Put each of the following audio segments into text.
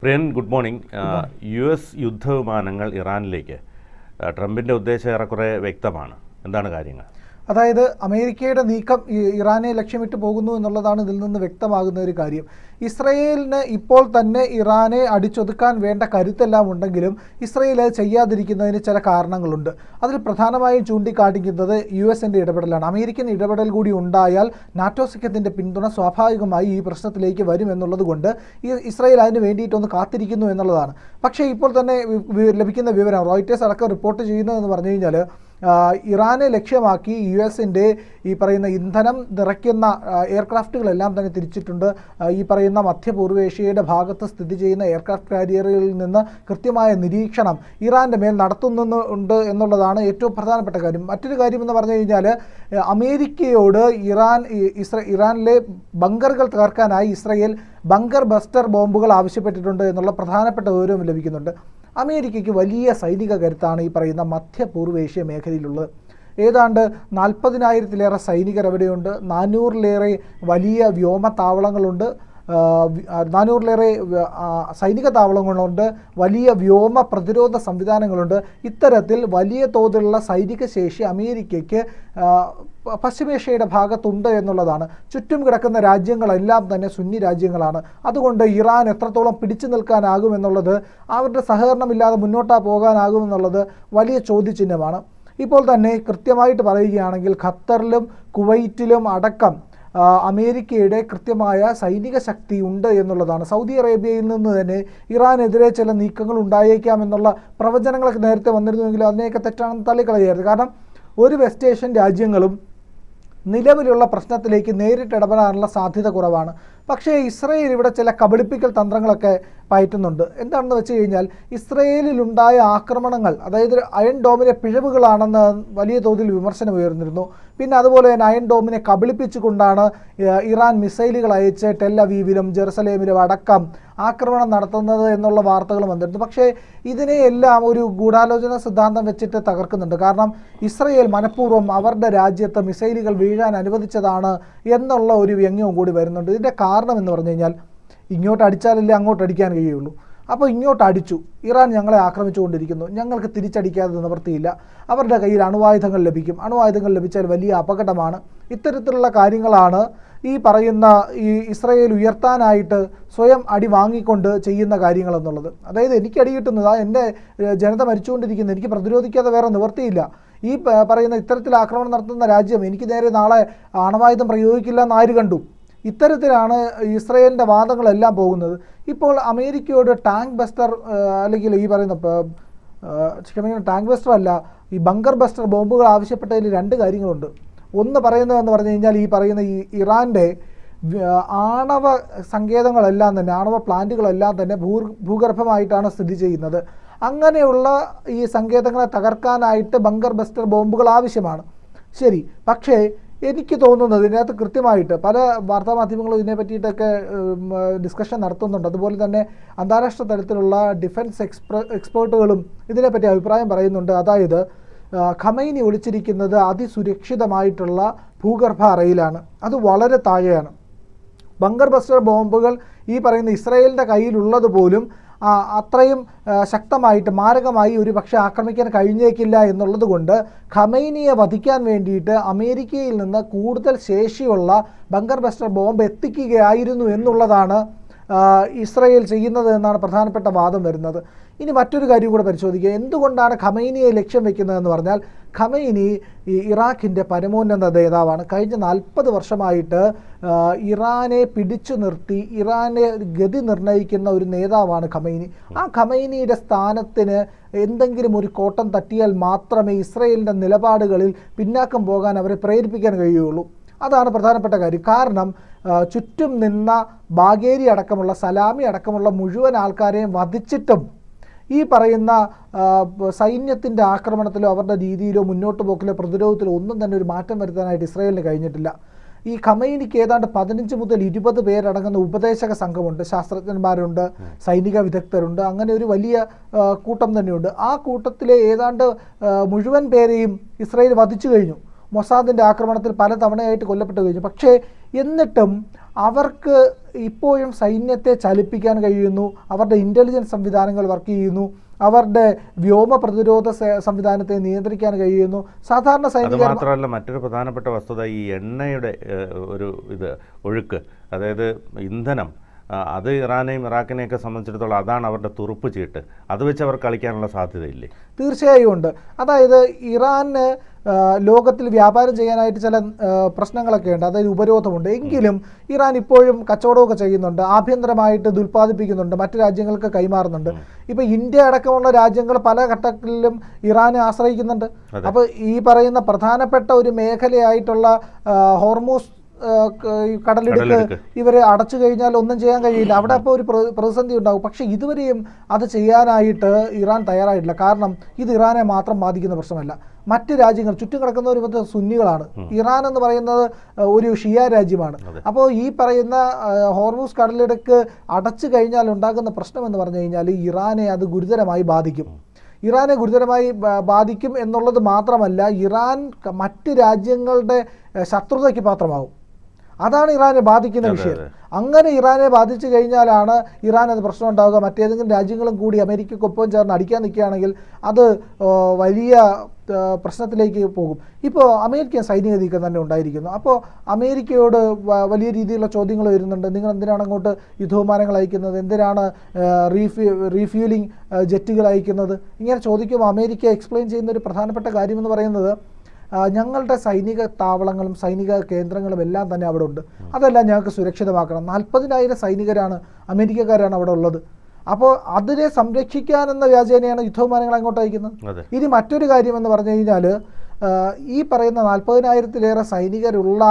പ്രിയൻ, good morning. US യുദ്ധവിമാനങ്ങൾ ഇറാനിലേക്ക് ട്രംപിൻ്റെ ഉദ്ദേശം ഏറെക്കുറെ വ്യക്തമാണ്. എന്താണ് കാര്യങ്ങൾ? അതായത് അമേരിക്കയുടെ നീക്കം ഇറാനെ ലക്ഷ്യമിട്ട് പോകുന്നു എന്നുള്ളതാണ് ഇതിൽ നിന്ന് വ്യക്തമാകുന്ന ഒരു കാര്യം. ഇസ്രയേലിന് ഇപ്പോൾ തന്നെ ഇറാനെ അടിച്ചൊതുക്കാൻ വേണ്ട കരുത്തെല്ലാം ഉണ്ടെങ്കിലും ഇസ്രയേൽ അത് ചെയ്യാതിരിക്കുന്നതിന് ചില കാരണങ്ങളുണ്ട്. അതിൽ പ്രധാനമായും ചൂണ്ടിക്കാട്ടിക്കുന്നത് US-ൻ്റെ ഇടപെടലാണ്. അമേരിക്കൻ ഇടപെടൽ കൂടി ഉണ്ടായാൽ നാറ്റോ സഖ്യത്തിൻ്റെ പിന്തുണ സ്വാഭാവികമായി ഈ പ്രശ്നത്തിലേക്ക് വരുമെന്നുള്ളത് കൊണ്ട് ഇസ്രയേൽ അതിന് വേണ്ടിയിട്ടൊന്ന് കാത്തിരിക്കുന്നു എന്നുള്ളതാണ്. പക്ഷേ ഇപ്പോൾ തന്നെ ലഭിക്കുന്ന വിവരം, റോയിറ്റേഴ്സ് അടക്കം റിപ്പോർട്ട് ചെയ്യുന്നതെന്ന് പറഞ്ഞു കഴിഞ്ഞാൽ ഇറാനെ ലക്ഷ്യമാക്കി US-ൻ്റെ ഈ പറയുന്ന ഇന്ധനം നിറയ്ക്കുന്ന എയർക്രാഫ്റ്റുകളെല്ലാം തന്നെ തിരിച്ചിട്ടുണ്ട്. ഈ പറയുന്ന മധ്യപൂർവേഷ്യയുടെ ഭാഗത്ത് സ്ഥിതി ചെയ്യുന്ന എയർക്രാഫ്റ്റ് കാരിയറുകളിൽ നിന്ന് കൃത്യമായ നിരീക്ഷണം ഇറാൻ്റെ മേൽ നടത്തുന്നുണ്ട് എന്നുള്ളതാണ് ഏറ്റവും പ്രധാനപ്പെട്ട കാര്യം. മറ്റൊരു കാര്യം എന്ന് പറഞ്ഞു കഴിഞ്ഞാൽ അമേരിക്കയോട് ഇറാനിലെ ബങ്കറുകൾ തകർക്കാനായി ഇസ്രയേൽ ബങ്കർ ബസ്റ്റർ ബോംബുകൾ ആവശ്യപ്പെട്ടിട്ടുണ്ട് എന്നുള്ള പ്രധാനപ്പെട്ട വിവരവും ലഭിക്കുന്നുണ്ട്. അമേരിക്കയ്ക്ക് വലിയ സൈനിക കരുത്താണ് ഈ പറയുന്ന മധ്യപൂർവേഷ്യ മേഖലയിലുള്ളത്. ഏതാണ്ട് 40,000-ലേറെ സൈനികർ അവിടെയുണ്ട്. 400-ലേറെ വലിയ വ്യോമത്താവളങ്ങളുണ്ട്. 400-ലേറെ സൈനിക താവളങ്ങളുണ്ട്. വലിയ വ്യോമ പ്രതിരോധ സംവിധാനങ്ങളുണ്ട്. ഇത്തരത്തിൽ വലിയ തോതിലുള്ള സൈനിക ശേഷി അമേരിക്കയ്ക്ക് പശ്ചിമേഷ്യയുടെ ഭാഗത്തുണ്ട് എന്നുള്ളതാണ്. ചുറ്റും കിടക്കുന്ന രാജ്യങ്ങളെല്ലാം തന്നെ സുന്നി രാജ്യങ്ങളാണ്. അതുകൊണ്ട് ഇറാൻ എത്രത്തോളം പിടിച്ചു നിൽക്കാനാകുമെന്നുള്ളത്, അവരുടെ സഹകരണമില്ലാതെ മുന്നോട്ട് പോകാനാകുമെന്നുള്ളത് വലിയ ചോദ്യചിഹ്നമാണ്. ഇപ്പോൾ തന്നെ കൃത്യമായിട്ട് പറയുകയാണെങ്കിൽ ഖത്തറിലും കുവൈറ്റിലും അടക്കം അമേരിക്കയുടെ കൃത്യമായ സൈനിക ശക്തി ഉണ്ട് എന്നുള്ളതാണ്. സൗദി അറേബ്യയിൽ നിന്ന് തന്നെ ഇറാനെതിരെ ചില നീക്കങ്ങൾ ഉണ്ടായേക്കാമെന്നുള്ള പ്രവചനങ്ങളൊക്കെ നേരത്തെ വന്നിരുന്നുവെങ്കിലും അതിനെയൊക്കെ തെറ്റാണെന്ന് തള്ളിക്കളയായിരുന്നു. കാരണം ഒരു വെസ്റ്റ് ഏഷ്യൻ രാജ്യങ്ങളും നിലവിലുള്ള പ്രശ്നത്തിലേക്ക് നേരിട്ട് ഇടപെടാനുള്ള സാധ്യത കുറവാണ്. പക്ഷേ ഇസ്രയേൽ ഇവിടെ ചില കബളിപ്പിക്കൽ തന്ത്രങ്ങളൊക്കെ പയറ്റുന്നുണ്ട്. എന്താണെന്ന് വെച്ച് കഴിഞ്ഞാൽ ഇസ്രയേലിലുണ്ടായ ആക്രമണങ്ങൾ, അതായത് അയൺ ഡോമിലെ പിഴവുകളാണെന്ന് വലിയ തോതിൽ വിമർശനം ഉയർന്നിരുന്നു. പിന്നെ അതുപോലെ തന്നെ അയൺ ഡോമിനെ കബളിപ്പിച്ചുകൊണ്ടാണ് ഇറാൻ മിസൈലുകൾ അയച്ച് ടെൽ അവീവിലും ജെറുസലേമിലും അടക്കം ആക്രമണം നടത്തുന്നത് എന്നുള്ള വാർത്തകൾ വന്നിരുന്നു. പക്ഷേ ഇതിനെയെല്ലാം ഒരു ഗൂഢാലോചന സിദ്ധാന്തം വെച്ചിട്ട് തകർക്കുന്നുണ്ട്. കാരണം ഇസ്രയേൽ മനഃപൂർവ്വം അവരുടെ രാജ്യത്ത് മിസൈലുകൾ വീഴാൻ അനുവദിച്ചതാണ് എന്നുള്ള ഒരു വ്യംഗ്യവും കൂടി വരുന്നുണ്ട്. ഇതിൻ്റെ കാരണം എന്ന് പറഞ്ഞു കഴിഞ്ഞാൽ, ഇങ്ങോട്ട് അടിച്ചാലല്ലേ അങ്ങോട്ട് അടിക്കാൻ കഴിയുള്ളൂ. അപ്പോൾ ഇങ്ങോട്ട് അടിച്ചു, ഇറാൻ ഞങ്ങളെ ആക്രമിച്ചുകൊണ്ടിരിക്കുന്നു, ഞങ്ങൾക്ക് തിരിച്ചടിക്കാതെ നിവൃത്തിയില്ല. അവരുടെ കയ്യിൽ അണുവായുധങ്ങൾ ലഭിക്കും, അണുവായുധങ്ങൾ ലഭിച്ചാൽ വലിയ അപകടമാണ്. ഇത്തരത്തിലുള്ള കാര്യങ്ങളാണ് ഈ പറയുന്ന ഈ ഇസ്രയേൽ ഉയർത്താനായിട്ട് സ്വയം അടി വാങ്ങിക്കൊണ്ട് ചെയ്യുന്ന കാര്യങ്ങളെന്നുള്ളത്. അതായത് എനിക്ക് അടി കിട്ടുന്നത്, എൻ്റെ ജനത മരിച്ചുകൊണ്ടിരിക്കുന്നു, എനിക്ക് പ്രതിരോധിക്കാതെ വേറെ നിവൃത്തിയില്ല. ഈ പറയുന്ന ഇത്തരത്തിൽ ആക്രമണം നടത്തുന്ന രാജ്യം എനിക്ക് നേരെ നാളെ അണുവായുധം പ്രയോഗിക്കില്ല എന്ന് ആര് കണ്ടു? ഇത്തരത്തിലാണ് ഇസ്രയേലിൻ്റെ വാദങ്ങളെല്ലാം പോകുന്നത്. ഇപ്പോൾ അമേരിക്കയോട് ടാങ്ക് ബസ്റ്റർ അല്ലെങ്കിൽ ഈ പറയുന്ന ടാങ്ക് ബസ്റ്റർ അല്ല, ഈ ബങ്കർ ബസ്റ്റർ ബോംബുകൾ ആവശ്യപ്പെട്ടതിൽ രണ്ട് കാര്യങ്ങളുണ്ട്. ഒന്ന് പറയുന്നതെന്ന് പറഞ്ഞു കഴിഞ്ഞാൽ, ഈ പറയുന്ന ഈ ഇറാൻ്റെ ആണവ സങ്കേതങ്ങളെല്ലാം തന്നെ, ആണവ പ്ലാന്റുകളെല്ലാം തന്നെ ഭൂഗർഭമായിട്ടാണ് സ്ഥിതി ചെയ്യുന്നത്. അങ്ങനെയുള്ള ഈ സങ്കേതങ്ങളെ തകർക്കാനായിട്ട് ബങ്കർ ബസ്റ്റർ ബോംബുകൾ ആവശ്യമാണ്. ശരി, പക്ഷേ എനിക്ക് തോന്നുന്നത് ഇതിനകത്ത് കൃത്യമായിട്ട് പല വാർത്താമാധ്യമങ്ങളും ഇതിനെ പറ്റിയിട്ടൊക്കെ ഡിസ്കഷൻ നടത്തുന്നുണ്ട്. അതുപോലെ തന്നെ അന്താരാഷ്ട്ര തലത്തിലുള്ള ഡിഫൻസ് എക്സ്പേർട്ടുകളും ഇതിനെപ്പറ്റി അഭിപ്രായം പറയുന്നുണ്ട്. അതായത് ഖമൈനി ഒളിച്ചിരിക്കുന്നത് അതിസുരക്ഷിതമായിട്ടുള്ള ഭൂഗർഭ അറയിലാണ്, അത് വളരെ താഴെയാണ്. ബങ്കർ ബസ്റ്റർ ബോംബുകൾ ഈ പറയുന്ന ഇസ്രയേലിൻ്റെ കയ്യിലുള്ളത് പോലും അത്രയും ശക്തമായിട്ട് മാരകമായി ഒരു പക്ഷേ ആക്രമിക്കാൻ കഴിഞ്ഞേക്കില്ല എന്നുള്ളത് കൊണ്ട് ഖമൈനിയെ വധിക്കാൻ വേണ്ടിയിട്ട് അമേരിക്കയിൽ നിന്ന് കൂടുതൽ ശേഷിയുള്ള ബങ്കർ ബസ്റ്റർ ബോംബ് എത്തിക്കുകയായിരുന്നു എന്നുള്ളതാണ് ഇസ്രയേൽ ചെയ്യുന്നത് എന്നാണ് പ്രധാനപ്പെട്ട വാദം വരുന്നത്. ഇനി മറ്റൊരു കാര്യം കൂടെ പരിശോധിക്കുക. എന്തുകൊണ്ടാണ് ഖമൈനിയെ ലക്ഷ്യം വെക്കുന്നതെന്ന് പറഞ്ഞാൽ, ഖമൈനി ഈ ഇറാഖിൻ്റെ പരമോന്നത നേതാവാണ്. കഴിഞ്ഞ 40 വർഷമായിട്ട് ഇറാനെ പിടിച്ചു നിർത്തി ഇറാനെ ഗതി നിർണ്ണയിക്കുന്ന ഒരു നേതാവാണ് ഖമൈനി. ആ ഖമൈനിയുടെ സ്ഥാനത്തിന് എന്തെങ്കിലും ഒരു കോട്ടം തട്ടിയാൽ മാത്രമേ ഇസ്രയേലിൻ്റെ നിലപാടുകളിൽ പിന്നാക്കം പോകാൻ അവരെ പ്രേരിപ്പിക്കാൻ കഴിയുകയുള്ളൂ. അതാണ് പ്രധാനപ്പെട്ട കാര്യം. കാരണം ചുറ്റും നിന്ന ബാഗേരി അടക്കമുള്ള, സലാമി അടക്കമുള്ള മുഴുവൻ ആൾക്കാരെയും വധിച്ചിട്ടും ഈ പറയുന്ന സൈന്യത്തിൻ്റെ ആക്രമണത്തിലോ അവരുടെ രീതിയിലോ മുന്നോട്ട് പോക്കിലോ പ്രതിരോധത്തിലോ ഒന്നും തന്നെ ഒരു മാറ്റം വരുത്താനായിട്ട് ഇസ്രയേലിന് കഴിഞ്ഞിട്ടില്ല. ഈ ഖമൈനിക്ക് ഏതാണ്ട് 15 മുതൽ 20 പേരടങ്ങുന്ന ഉപദേശക സംഘമുണ്ട്, ശാസ്ത്രജ്ഞന്മാരുണ്ട്, സൈനിക വിദഗ്ധരുണ്ട്, അങ്ങനെ ഒരു വലിയ കൂട്ടം തന്നെയുണ്ട്. ആ കൂട്ടത്തിലെ ഏതാണ്ട് മുഴുവൻ പേരെയും ഇസ്രയേൽ വധിച്ചു കഴിഞ്ഞു. മൊസാദിൻ്റെ ആക്രമണത്തിൽ പല തവണയായിട്ട് കൊല്ലപ്പെട്ട് കഴിഞ്ഞു. പക്ഷേ എന്നിട്ടും അവർക്ക് ഇപ്പോഴും സൈന്യത്തെ ചലിപ്പിക്കാൻ കഴിയുന്നു, അവരുടെ ഇൻ്റലിജൻസ് സംവിധാനങ്ങൾ വർക്ക് ചെയ്യുന്നു, അവരുടെ വ്യോമ പ്രതിരോധ സംവിധാനത്തെ നിയന്ത്രിക്കാൻ കഴിയുന്നു. സാധാരണ സൈനികർ മാത്രമല്ല, മറ്റൊരു പ്രധാനപ്പെട്ട വസ്തുത ഈ എണ്ണയുടെ ഒരു ഒഴുക്ക്, അതായത് ഇന്ധനം, അത് ഇറാനെയും ഇറാഖിനെയൊക്കെ സംബന്ധിച്ചിടത്തോളം അതാണ് അവരുടെ തുറുപ്പ് ചീട്ട്. അത് വെച്ച് അവർ കളിക്കാനുള്ള സാധ്യതയില്ലേ? തീർച്ചയായും ഉണ്ട്. അതായത് ഇറാന് ലോകത്തിൽ വ്യാപാരം ചെയ്യാനായിട്ട് ചില പ്രശ്നങ്ങളൊക്കെ ഉണ്ട്, അതായത് ഉപരോധമുണ്ട്. എങ്കിലും ഇറാൻ ഇപ്പോഴും കച്ചവടമൊക്കെ ചെയ്യുന്നുണ്ട്, ആഭ്യന്തരമായിട്ട് ഇത് ഉൽപ്പാദിപ്പിക്കുന്നുണ്ട്, മറ്റു രാജ്യങ്ങൾക്ക് കൈമാറുന്നുണ്ട്. ഇപ്പോൾ ഇന്ത്യ അടക്കമുള്ള രാജ്യങ്ങൾ പല ഘട്ടങ്ങളിലും ഇറാനെ ആശ്രയിക്കുന്നുണ്ട്. അപ്പോൾ ഈ പറയുന്ന പ്രധാനപ്പെട്ട ഒരു മേഖലയായിട്ടുള്ള ഹോർമൂസ് കടലിടുക്ക് ഇവരെ അടച്ചു കഴിഞ്ഞാൽ ഒന്നും ചെയ്യാൻ കഴിയില്ല. അവിടെ അപ്പോൾ ഒരു പ്രതിസന്ധി ഉണ്ടാകും. പക്ഷേ ഇതുവരെയും അത് ചെയ്യാനായിട്ട് ഇറാൻ തയ്യാറായിട്ടില്ല. കാരണം ഇത് ഇറാനെ മാത്രം ബാധിക്കുന്ന പ്രശ്നമല്ല, മറ്റ് രാജ്യങ്ങൾ ചുറ്റും കിടക്കുന്ന ഒരു വിധ സുന്നികളാണ്. ഇറാൻ എന്ന് പറയുന്നത് ഒരു ഷിയ രാജ്യമാണ്. അപ്പോൾ ഈ പറയുന്ന ഹോർമൂസ് കടലിടുക്ക് അടച്ചു കഴിഞ്ഞാൽ ഉണ്ടാകുന്ന പ്രശ്നം എന്ന് പറഞ്ഞു കഴിഞ്ഞാൽ ഇറാനെ അത് ഗുരുതരമായി ബാധിക്കും. ഇറാനെ ഗുരുതരമായി ബാധിക്കും എന്നുള്ളത് മാത്രമല്ല, ഇറാൻ മറ്റ് രാജ്യങ്ങളുടെ ശത്രുതയ്ക്ക് പാത്രമാകും. അതാണ് ഇറാനെ ബാധിക്കുന്ന വിഷയം. അങ്ങനെ ഇറാനെ ബാധിച്ചു കഴിഞ്ഞാലാണ് ഇറാൻ അത് പ്രശ്നം ഉണ്ടാവുക. മറ്റേതെങ്കിലും രാജ്യങ്ങളും കൂടി അമേരിക്കയ്ക്കൊപ്പം ചേർന്ന് അടിക്കാൻ നിൽക്കുകയാണെങ്കിൽ അത് വലിയ പ്രശ്നത്തിലേക്ക് പോകും. ഇപ്പോൾ അമേരിക്കൻ സൈനിക നീക്കം തന്നെ ഉണ്ടായിരിക്കുന്നു. അപ്പോൾ അമേരിക്കയോട് വലിയ രീതിയിലുള്ള ചോദ്യങ്ങൾ വരുന്നുണ്ട്. നിങ്ങൾ എന്തിനാണ് അങ്ങോട്ട് യുദ്ധവിമാനങ്ങൾ അയക്കുന്നത്, എന്തിനാണ് റീഫ്യൂലിംഗ് ജെറ്റുകൾ അയക്കുന്നത്? ഇങ്ങനെ ചോദിക്കുമ്പോൾ അമേരിക്ക എക്സ്പ്ലെയിൻ ചെയ്യുന്ന ഒരു പ്രധാനപ്പെട്ട കാര്യമെന്ന് പറയുന്നത്, ഞങ്ങളുടെ സൈനിക താവളങ്ങളും സൈനിക കേന്ദ്രങ്ങളും എല്ലാം തന്നെ അവിടെ ഉണ്ട്, അതെല്ലാം ഞങ്ങൾക്ക് സുരക്ഷിതമാക്കണം. 40,000 സൈനികരാണ്, അമേരിക്കക്കാരാണ് അവിടെ ഉള്ളത്. അപ്പോൾ അതിനെ സംരക്ഷിക്കാനെന്ന വ്യാജേനയാണ് യുദ്ധവിമാനങ്ങൾ അങ്ങോട്ട് അയക്കുന്നത്. ഇനി മറ്റൊരു കാര്യമെന്ന് പറഞ്ഞു കഴിഞ്ഞാൽ, ഈ പറയുന്ന 40,000-ലേറെ സൈനികരുള്ള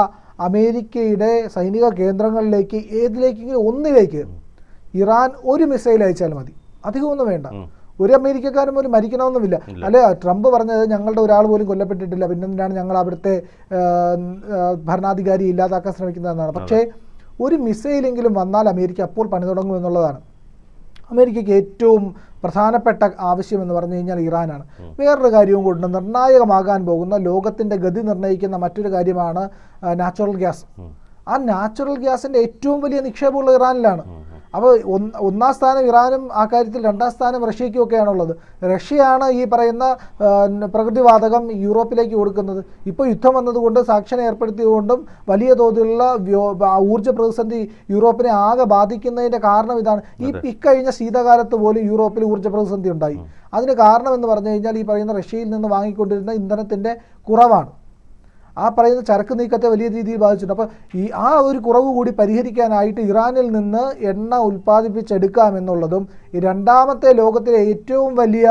അമേരിക്കയുടെ സൈനിക കേന്ദ്രങ്ങളിലേക്ക് ഏതിലേക്കെങ്കിലും ഒന്നിലേക്ക് ഇറാൻ ഒരു മിസൈൽ അയച്ചാൽ മതി, അധികമൊന്നും വേണ്ട. ഒരു അമേരിക്കക്കാരും പോലും മരിക്കണമെന്നുമില്ല. അല്ലെ, ട്രംപ് പറഞ്ഞത് ഞങ്ങളുടെ ഒരാൾ പോലും കൊല്ലപ്പെട്ടിട്ടില്ല, പിന്നെന്തിനാണ് ഞങ്ങൾ അവിടുത്തെ ഭരണാധികാരി ഇല്ലാതാക്കാൻ ശ്രമിക്കുന്നതെന്നാണ്. പക്ഷേ ഒരു മിസൈലെങ്കിലും വന്നാൽ അമേരിക്ക അപ്പോൾ പണി തുടങ്ങും എന്നുള്ളതാണ്. അമേരിക്കയ്ക്ക് ഏറ്റവും പ്രധാനപ്പെട്ട ആവശ്യം എന്ന് പറഞ്ഞു കഴിഞ്ഞാൽ ഇറാനാണ്. വേറൊരു കാര്യവും കൊണ്ട് നിർണായകമാകാൻ പോകുന്ന, ലോകത്തിൻ്റെ ഗതി നിർണ്ണയിക്കുന്ന മറ്റൊരു കാര്യമാണ് നാച്ചുറൽ ഗ്യാസ്. ആ നാച്ചുറൽ ഗ്യാസിൻ്റെ ഏറ്റവും വലിയ നിക്ഷേപമുള്ള ഇറാനിലാണ്. അപ്പോൾ ഒന്നാം സ്ഥാനം ഇറാനും ആ കാര്യത്തിൽ, രണ്ടാം സ്ഥാനം റഷ്യയ്ക്കും ഒക്കെയാണുള്ളത്. റഷ്യയാണ് ഈ പറയുന്ന പ്രകൃതിവാതകം യൂറോപ്പിലേക്ക് കൊടുക്കുന്നത്. ഇപ്പോൾ യുദ്ധം വന്നതുകൊണ്ട് സാങ്ഷൻ ഏർപ്പെടുത്തിയതുകൊണ്ടും വലിയ തോതിലുള്ള ഊർജ്ജ പ്രതിസന്ധി യൂറോപ്പിനെ ആകെ ബാധിക്കുന്നതിൻ്റെ കാരണം ഇതാണ്. ഇക്കഴിഞ്ഞ ശീതകാലത്ത് പോലും യൂറോപ്പിൽ ഊർജ്ജ പ്രതിസന്ധി ഉണ്ടായി. അതിന് കാരണം എന്ന് പറഞ്ഞു കഴിഞ്ഞാൽ ഈ പറയുന്ന റഷ്യയിൽ നിന്ന് വാങ്ങിക്കൊണ്ടിരുന്ന ഇന്ധനത്തിൻ്റെ കുറവാണ്. ആ പറയുന്ന ചരക്ക് നീക്കത്തെ വലിയ രീതിയിൽ ബാധിച്ചിട്ടുണ്ട്. അപ്പോൾ ആ ഒരു കുറവ് കൂടി പരിഹരിക്കാനായിട്ട് ഇറാനിൽ നിന്ന് എണ്ണ ഉൽപ്പാദിപ്പിച്ചെടുക്കാമെന്നുള്ളതും, രണ്ടാമത്തെ ലോകത്തിലെ ഏറ്റവും വലിയ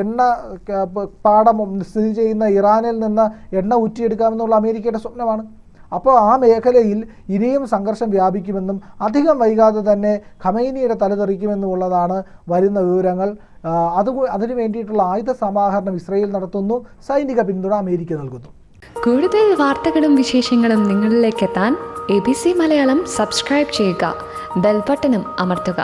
എണ്ണ പാടം സ്ഥിതി ചെയ്യുന്ന ഇറാനിൽ നിന്ന് എണ്ണ ഊറ്റിയെടുക്കാമെന്നുള്ള അമേരിക്കയുടെ സ്വപ്നമാണ്. അപ്പോൾ ആ മേഖലയിൽ ഇനിയും സംഘർഷം വ്യാപിക്കുമെന്നും അധികം വൈകാതെ തന്നെ ഖമൈനിയുടെ തലതെറിക്കുമെന്നുമുള്ളതാണ് വരുന്ന വിവരങ്ങൾ. അതിനു വേണ്ടിയിട്ടുള്ള ആയുധ സമാഹരണം ഇസ്രയേൽ നടത്തുന്നു, സൈനിക പിന്തുണ അമേരിക്ക നൽകുന്നു. കൂടുതൽ വാർത്തകളും വിശേഷങ്ങളും നിങ്ങളിലേക്ക് എത്താൻ ABC മലയാളം സബ്സ്ക്രൈബ് ചെയ്യുക, ബെൽ ബട്ടണും അമർത്തുക.